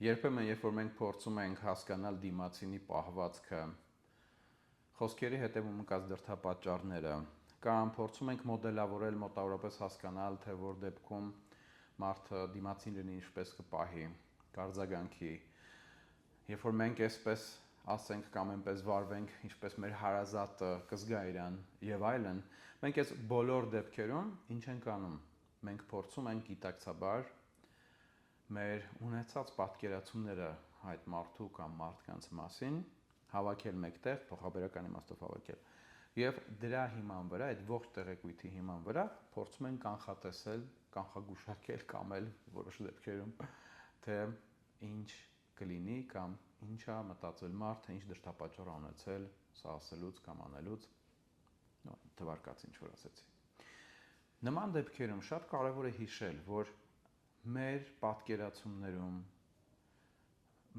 Երբեմն, երբ որ մենք փորձում ենք հասկանալ դիմացինի պահվածքը, խոսքերի հետևում ընկած դրդապատճառները, կամ փորձում ենք մոդելավորել, մոտավորապես հասկանալ, թե որ դեպքում մարդը դիմացինին ինչպես կպահի, կարձագանքի, երբ որ մենք այսպես ասենք կամ այնպես վարվենք, ինչպես մեր հարազատը կզգա իրան եւ այլն, մենք այս բոլոր դեպքերում ինչ ենք անում։ Մենք փորձում ենք գիտակցաբար մեր ունեցած պատկերացումները այդ մարդու կամ մարդկանց մասին հավաքել մեկտեղ, փոխաբերական իմաստով հավաքել։ Եվ դրա հիման վրա, այդ ողջ տեղեկույթի հիման վրա փորձում ենք կանխատեսել, կանխագուշակել կամ էլ որոշ դեպքերում, թե ինչ կլինի կամ ինչա մտածել մարդը, ինչ դրդապատճառ ունեցել սա ասելուց կամ անելուց, թվարկած ինչ որ ասեցի։ Նման դեպքերում շատ կարևոր է հիշել, որ մեր պատկերացումներում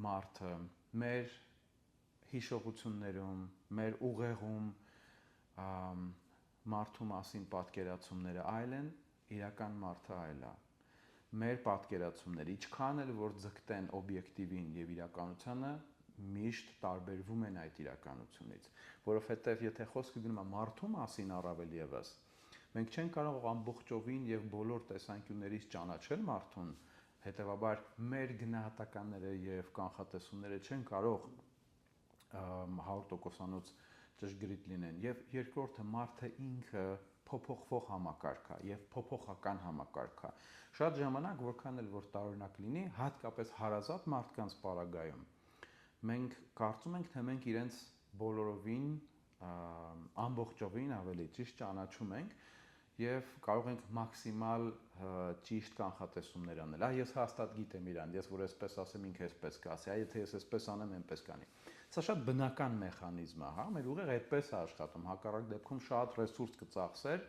մարդը, մեր հիշողություններում, մեր ուղեղում մարդու մասին պատկերացումները այլ են, իրական մարդը այլ է։ Մեր պատկերացումները, ինչքան էլ որ ձգտեն օբյեկտիվին եւ իրականությանը, միշտ տարբերվում են այդ իրականությունից, որովհետեւ եթե խոսքը գնում է մարդու մասին առավել եւս, մենք չենք կարող ամբողջովին եւ բոլոր տեսանկյուններից ճանաչել մարդուն, հետեւաբար մեր գնահատականները եւ կանխատեսումները չեն կարող 100%-անոց ճշգրիտ լինեն եւ երկրորդը մարդը ինքը փոփոխվող համակարգ է եւ փոփոխական համակարգ է։ Շատ ժամանակ որքան էլ որ տարօրինակ լինի, հատկապես հարազատ մարդկանց պարագայում, մենք կարծում ենք, թե մենք իրենց բոլորովին ամբողջովին ավելի ճիշտ ճանաչում ենք եւ կարող ենք մաքսիմալ ճիշտ կանխատեսումներ անել։ Ես հաստատ գիտեմ իրան, ես որ այսպես ասեմ, ինքը այսպես կասի, եթե ես այսպես անեմ, այնպես կանի։ Սա շատ բնական մեխանիզմ է, հա, մեր ուղեղը այդպես է աշխատում, հակառակ դեպքում շատ ռեսուրս կծախսեր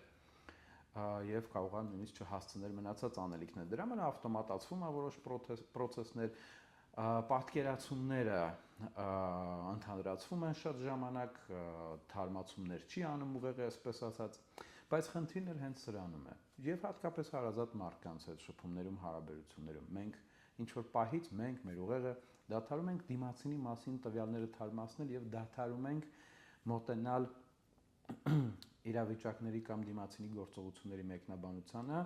եւ կարող է նույնիսկ չհասցներ մնացած անելիքները։ Դրա համար ավտոմատացվում է որոշ պրոցեսներ, պատկերացումները ընդհանրացվում են շատ ժամանակ, թարմացումներ չի անում ուղեղը, այսպես ասած, բայց խնդիրն հենց սրանում է։ Եվ հատկապես հարազատ մարդկանց հետ շփումներում, հարաբերություններում մենք ինչ որ պահից մենք մեր ուղեղը դադարում ենք դիմացինի մասին տվյալները թարմացնել եւ դադարում ենք մոտենալ իրավիճակների կամ դիմացինի գործողությունների մեկնաբանությանը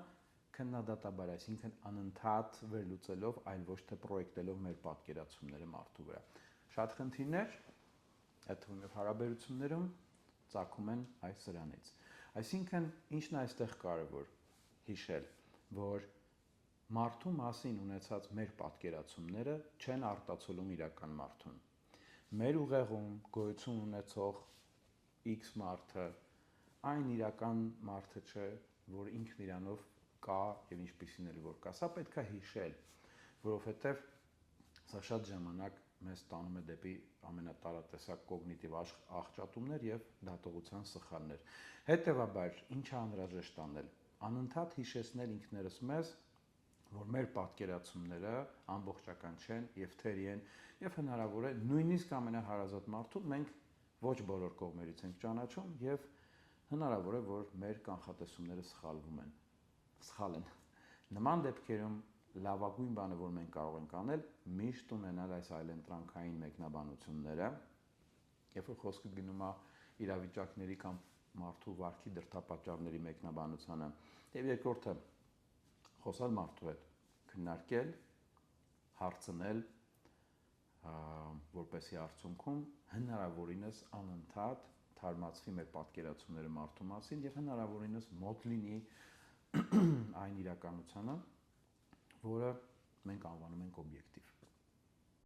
քննադատաբար, այսինքն անընդհատ վերլուծելով, այլ ոչ թե պրոյեկտելով մեր պատկերացումները մարդու վրա։ Շատ խնդիրներ այդ հարաբերություններում ծագում են այս սրանից։ Այսինքն, ինչն է այստեղ կարևոր հիշել, որ մարդու մասին ունեցած մեր պատկերացումները չեն արտացոլում իրական մարդուն։ Մեր ուղեղում գոյություն ունեցող X մարդը այն իրական մարդը չէ, որ ինքն իրանով կա եւ ինչպիսին էլ որ կա։ Սա պետք է հիշել, որովհետեւ սա շատ ժամանակ մեզ տանում է դեպի ամենատարատեսակ կոգնիտիվ աղճատումներ եւ դատողության սխալներ։ Հետևաբար, ինչ է անհրաժեշտ անել։ Անընդհատ հիշեցնել ինքներս մեզ, որ մեր պատկերացումները ամբողջական չեն եւ թերի են եւ հնարավոր է նույնիսկ ամենահարազատ մարդուն մենք ոչ բոլոր կողմերից ենք ճանաչում եւ հնարավոր է որ մեր կանխատեսումները սխալ են։ Նման դեպքերում լավագույն բանը, որ մենք կարող ենք անել, միշտ ունենալ այս այլընտրանքային մեկնաբանությունները, երբ որ խոսքը գնում է իրավիճակների կամ մարդու վարքի դրդապատճառների մեկնաբանությանը, եւ երկրորդը խոսալ մարդու հետ, քննարկել, հարցնել, որպեսզի արդյունքում հնարավորինս անընդհատ թարմացվի մեր պատկերացումները մարդու մասին եւ հնարավորինս մոտ լինի այն իրականությանը, որը մենք անվանում ենք օբյեկտիվ։